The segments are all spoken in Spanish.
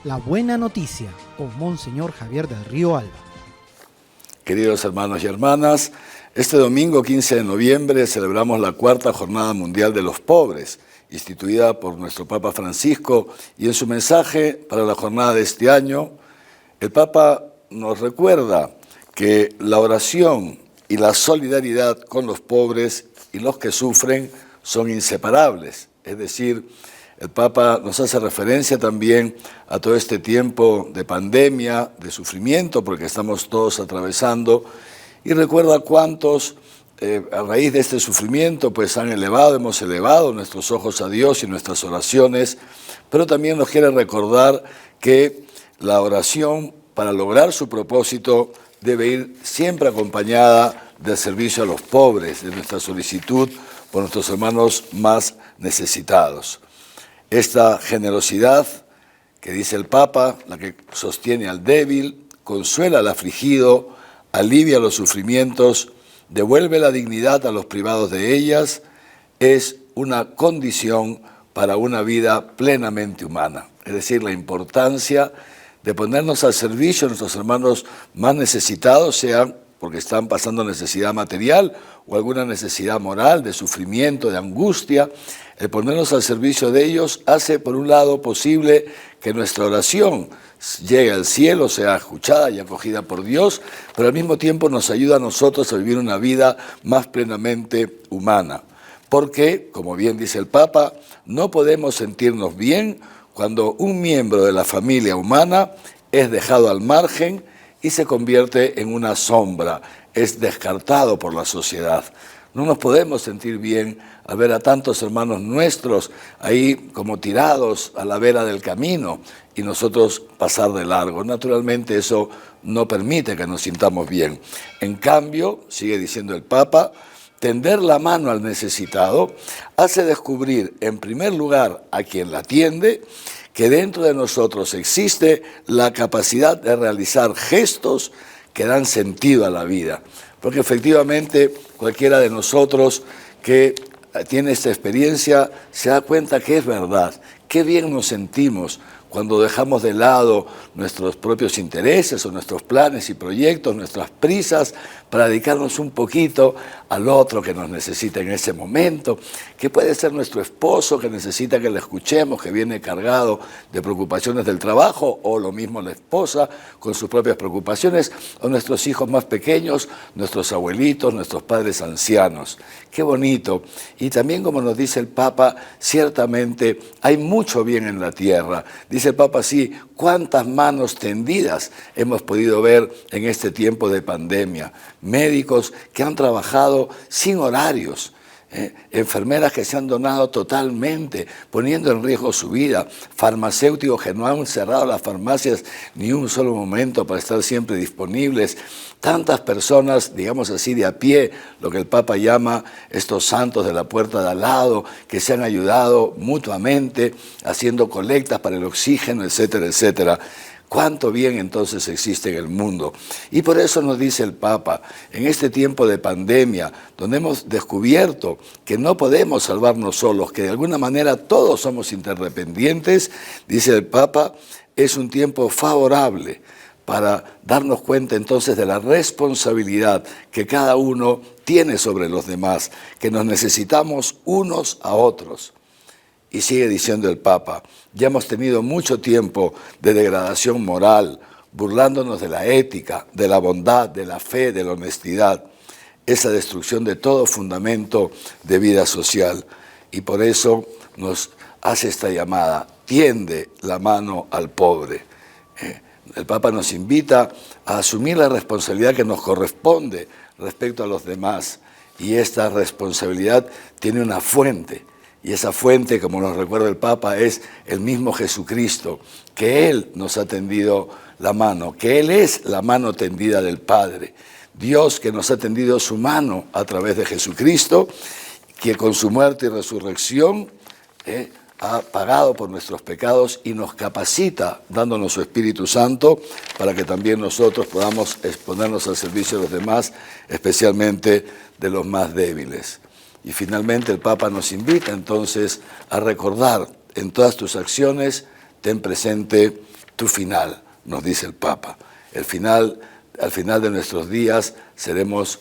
La Buena Noticia con Monseñor Javier del Río Alba. Queridos hermanos y hermanas, este domingo 15 de noviembre celebramos la cuarta Jornada Mundial de los Pobres, instituida por nuestro Papa Francisco, y en su mensaje para la jornada de este año, el Papa nos recuerda que la oración y la solidaridad con los pobres y los que sufren son inseparables. Es decir, el Papa nos hace referencia también a todo este tiempo de pandemia, de sufrimiento, porque estamos todos atravesando, y recuerda cuántos, a raíz de este sufrimiento, pues hemos elevado nuestros ojos a Dios y nuestras oraciones, pero también nos quiere recordar que la oración, para lograr su propósito, debe ir siempre acompañada del servicio a los pobres, de nuestra solicitud por nuestros hermanos más necesitados. Esta generosidad que dice el Papa, la que sostiene al débil, consuela al afligido, alivia los sufrimientos, devuelve la dignidad a los privados de ellas, es una condición para una vida plenamente humana. Es decir, la importancia de ponernos al servicio de nuestros hermanos más necesitados, sean porque están pasando necesidad material o alguna necesidad moral, de sufrimiento, de angustia. El ponernos al servicio de ellos hace, por un lado, posible que nuestra oración llegue al cielo, sea escuchada y acogida por Dios, pero al mismo tiempo nos ayuda a nosotros a vivir una vida más plenamente humana. Porque, como bien dice el Papa, no podemos sentirnos bien cuando un miembro de la familia humana es dejado al margen y se convierte en una sombra, es descartado por la sociedad. No nos podemos sentir bien al ver a tantos hermanos nuestros ahí como tirados a la vera del camino y nosotros pasar de largo. Naturalmente eso no permite que nos sintamos bien. En cambio, sigue diciendo el Papa, tender la mano al necesitado hace descubrir en primer lugar a quien la atiende que dentro de nosotros existe la capacidad de realizar gestos que dan sentido a la vida. Porque efectivamente cualquiera de nosotros que tiene esta experiencia se da cuenta que es verdad. Qué bien nos sentimos cuando dejamos de lado nuestros propios intereses o nuestros planes y proyectos, nuestras prisas, para dedicarnos un poquito al otro que nos necesita en ese momento, que puede ser nuestro esposo que necesita que le escuchemos, que viene cargado de preocupaciones del trabajo, o lo mismo la esposa con sus propias preocupaciones, o nuestros hijos más pequeños, nuestros abuelitos, nuestros padres ancianos. Qué bonito. Y también, como nos dice el Papa, ciertamente hay mucho bien en la tierra. Dice el Papa así, cuántas manos tendidas hemos podido ver en este tiempo de pandemia. Médicos que han trabajado sin horarios, enfermeras que se han donado totalmente, poniendo en riesgo su vida, farmacéuticos que no han cerrado las farmacias ni un solo momento para estar siempre disponibles, tantas personas, digamos así, de a pie, lo que el Papa llama estos santos de la puerta de al lado, que se han ayudado mutuamente, haciendo colectas para el oxígeno, etcétera, etcétera. Cuánto bien entonces existe en el mundo. Y por eso nos dice el Papa, en este tiempo de pandemia, donde hemos descubierto que no podemos salvarnos solos, que de alguna manera todos somos interdependientes, dice el Papa, es un tiempo favorable para darnos cuenta entonces de la responsabilidad que cada uno tiene sobre los demás, que nos necesitamos unos a otros. Y sigue diciendo el Papa, ya hemos tenido mucho tiempo de degradación moral, burlándonos de la ética, de la bondad, de la fe, de la honestidad, esa destrucción de todo fundamento de vida social. Y por eso nos hace esta llamada, tiende la mano al pobre. El Papa nos invita a asumir la responsabilidad que nos corresponde respecto a los demás. Y esta responsabilidad tiene una fuente. Y esa fuente, como nos recuerda el Papa, es el mismo Jesucristo, que Él nos ha tendido la mano, que Él es la mano tendida del Padre. Dios que nos ha tendido su mano a través de Jesucristo, que con su muerte y resurrección ha pagado por nuestros pecados y nos capacita, dándonos su Espíritu Santo, para que también nosotros podamos exponernos al servicio de los demás, especialmente de los más débiles. Y finalmente el Papa nos invita entonces a recordar en todas tus acciones, ten presente tu final, nos dice el Papa. Al final de nuestros días seremos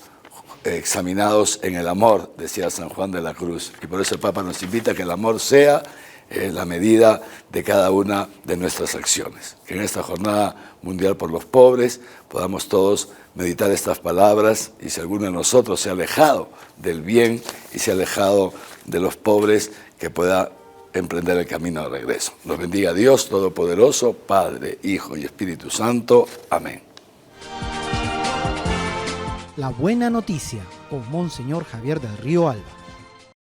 examinados en el amor, decía San Juan de la Cruz. Y por eso el Papa nos invita a que el amor sea la medida de cada una de nuestras acciones. Que en esta Jornada Mundial por los Pobres podamos todos meditar estas palabras, y si alguno de nosotros se ha alejado del bien y se ha alejado de los pobres, que pueda emprender el camino de regreso. Nos bendiga Dios Todopoderoso, Padre, Hijo y Espíritu Santo. Amén. La buena noticia con Monseñor Javier del Río Alba.